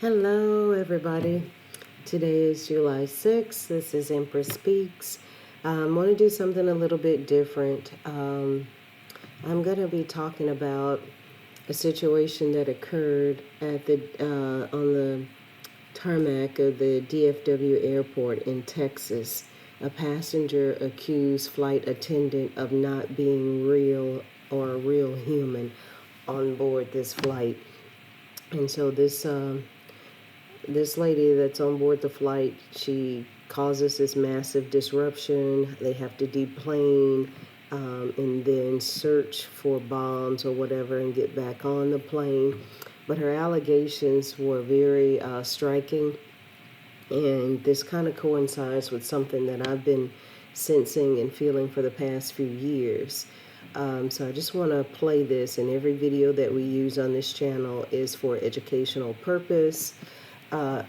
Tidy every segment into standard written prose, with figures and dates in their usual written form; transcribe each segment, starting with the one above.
Hello, everybody. Today is July 6th. This is Empress Speaks. I want to do something a little bit different. I'm going to be talking about a situation that occurred at on the tarmac of the DFW airport in Texas. A passenger accused flight attendant of not being real or a real human on board this flight. And so this lady that's on board the flight, she causes this massive disruption. They have to deplane and then search for bombs or whatever and get back on the plane. But her allegations were very striking, and this kind of coincides with something that I've been sensing and feeling for the past few years. So I just want to play this, and every video that we use on this channel is for educational purposes, but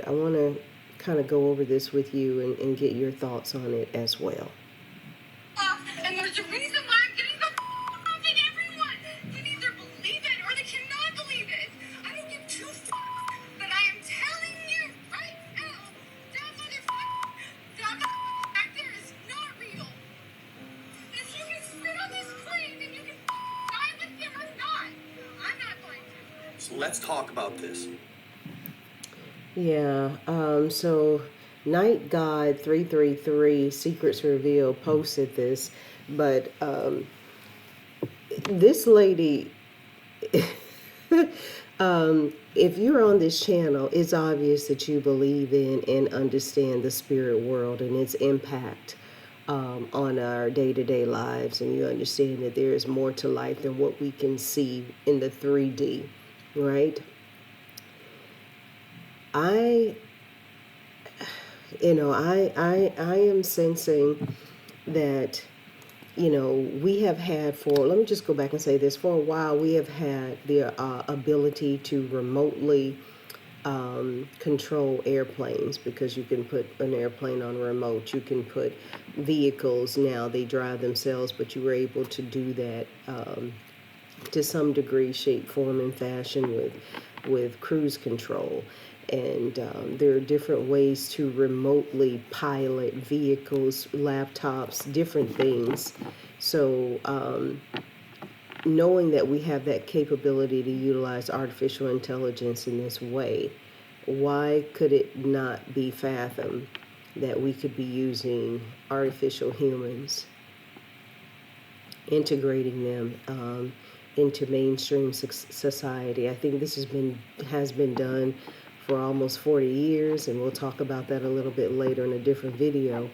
I want to kind of go over this with you and get your thoughts on it as well. And there's a reason why I'm getting the off in everyone. They either believe it or they cannot believe it. I don't give two but I am telling you right now, that back there is not real. If you can spit on this plane, then you can die with them or not. I'm not going to. So let's talk about this. Yeah, so Night God 333 Secrets Reveal posted this, but this lady, if you're on this channel, it's obvious that you believe in and understand the spirit world and its impact on our day-to-day lives, and you understand that there is more to life than what we can see in the 3D, right? I am sensing that, we have had let me just go back and say this, for a while we have had the ability to remotely control airplanes, because you can put an airplane on a remote. You can put vehicles now, they drive themselves, but you were able to do that to some degree, shape, form, and fashion with cruise control. And there are different ways to remotely pilot vehicles, laptops, different things. So knowing that we have that capability to utilize artificial intelligence in this way, why could it not be fathomed that we could be using artificial humans, integrating them into mainstream society? I think this has been done for almost 40 years, and we'll talk about that a little bit later in a different video.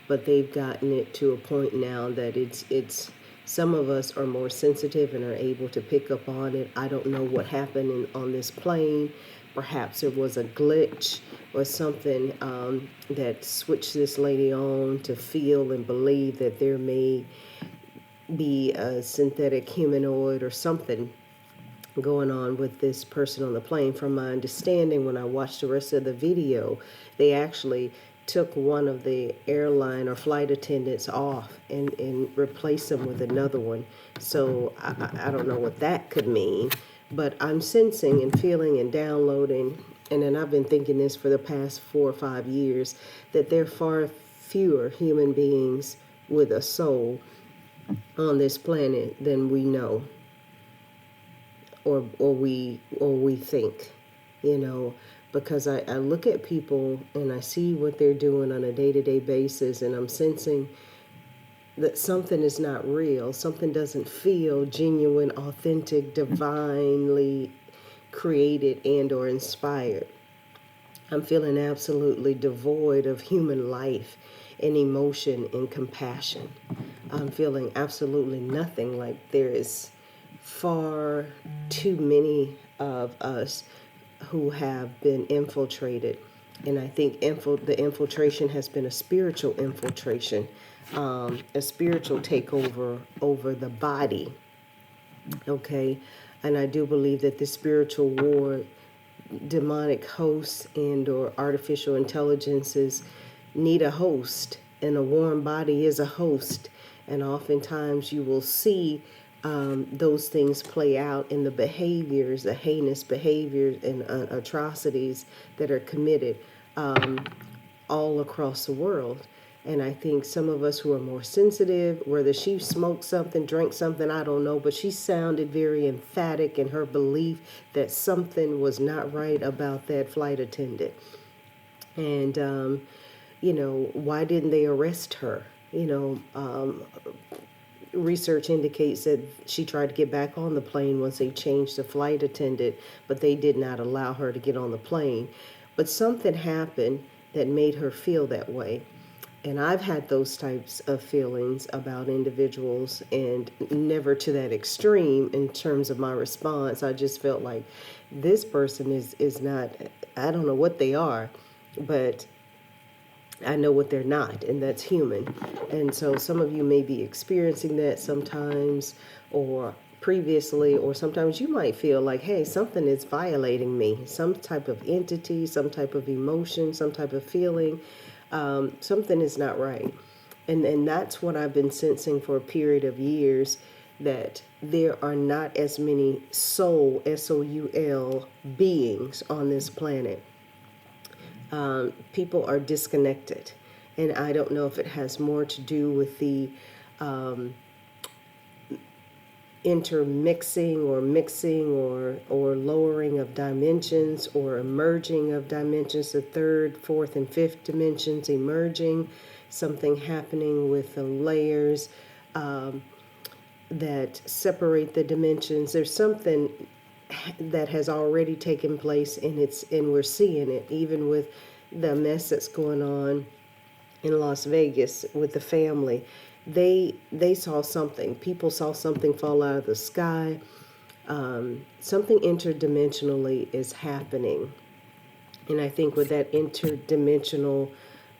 But they've gotten it to a point now that it's some of us are more sensitive and are able to pick up on it. I don't know what happened on this plane. Perhaps it was a glitch or something that switched this lady on to feel and believe that there may be a synthetic humanoid or something going on with this person on the plane. From my understanding, when I watched the rest of the video, they actually took one of the airline or flight attendants off and replaced them with another one. So I don't know what that could mean, but I'm sensing and feeling and downloading, and then I've been thinking this for the past 4 or 5 years, that there are far fewer human beings with a soul on this planet than we know. Or we think, because I look at people and I see what they're doing on a day-to-day basis, and I'm sensing that something is not real. Something doesn't feel genuine, authentic, divinely created and or inspired. I'm feeling absolutely devoid of human life and emotion and compassion. I'm feeling absolutely nothing. Like there is far too many of us who have been infiltrated, and I think the infiltration has been a spiritual infiltration, a spiritual takeover over the body. Okay, and I do believe that the spiritual war, demonic hosts and or artificial intelligences need a host, and a warm body is a host. And oftentimes you will see those things play out in the behaviors, the heinous behaviors and atrocities that are committed all across the world. And I think some of us who are more sensitive, whether she smoked something, drank something, I don't know, but she sounded very emphatic in her belief that something was not right about that flight attendant. And, why didn't they arrest her? Research indicates that she tried to get back on the plane once they changed the flight attendant, but they did not allow her to get on the plane. But something happened that made her feel that way. And I've had those types of feelings about individuals, and never to that extreme in terms of my response. I just felt like this person is not, I don't know what they are, but I know what they're not, and that's human. And so some of you may be experiencing that sometimes, or previously, or sometimes you might feel like, hey, something is violating me, some type of entity, some type of emotion, some type of feeling. Something is not right. And that's what I've been sensing for a period of years, that there are not as many soul, SOUL, beings on this planet. People are disconnected. And I don't know if it has more to do with the intermixing or mixing or lowering of dimensions, or emerging of dimensions, the third, fourth, and fifth dimensions emerging, something happening with the layers that separate the dimensions. There's something that has already taken place, and we're seeing it even with the mess that's going on in Las Vegas with the family. They saw something. People saw something fall out of the sky. Something interdimensionally is happening. And I think with that interdimensional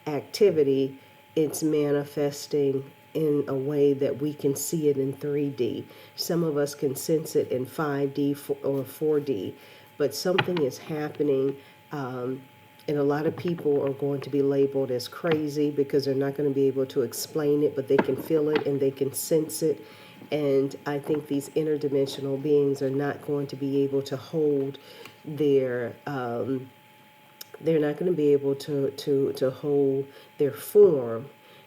activity, it's manifesting in a way that we can see it in 3D. Some of us can sense it in 5D or 4D, but something is happening. And a lot of people are going to be labeled as crazy because they're not going to be able to explain it, but they can feel it and they can sense it. And I think these interdimensional beings are not going to be able to hold their, they're not going to be able to hold their form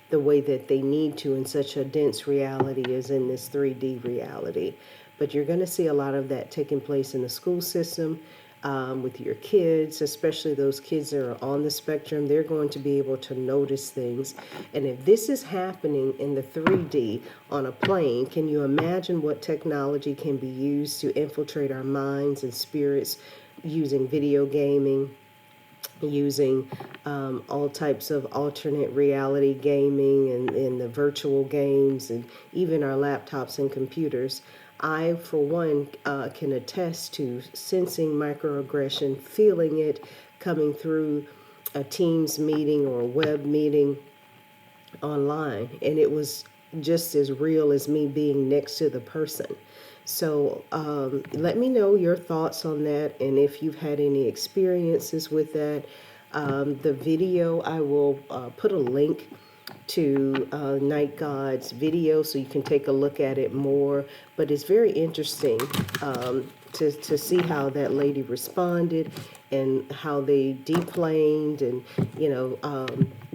the way that they need to in such a dense reality as in this 3D reality. But you're going to see a lot of that taking place in the school system. With your kids, especially those kids that are on the spectrum, they're going to be able to notice things. And if this is happening in the 3D on a plane, can you imagine what technology can be used to infiltrate our minds and spirits, using video gaming, using all types of alternate reality gaming, and the virtual games, and even our laptops and computers. I, for one, can attest to sensing microaggression, feeling it coming through a Teams meeting or a web meeting online. And it was just as real as me being next to the person. So let me know your thoughts on that, and if you've had any experiences with that. The video, I will put a link to Night God's video so you can take a look at it more. But it's very interesting to see how that lady responded, and how they deplaned and,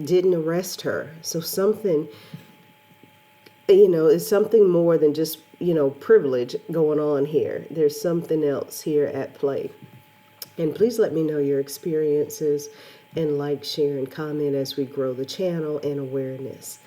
didn't arrest her. So something, is something more than just, privilege going on here. There's something else here at play. And please let me know your experiences, and like, share, and comment as we grow the channel and awareness.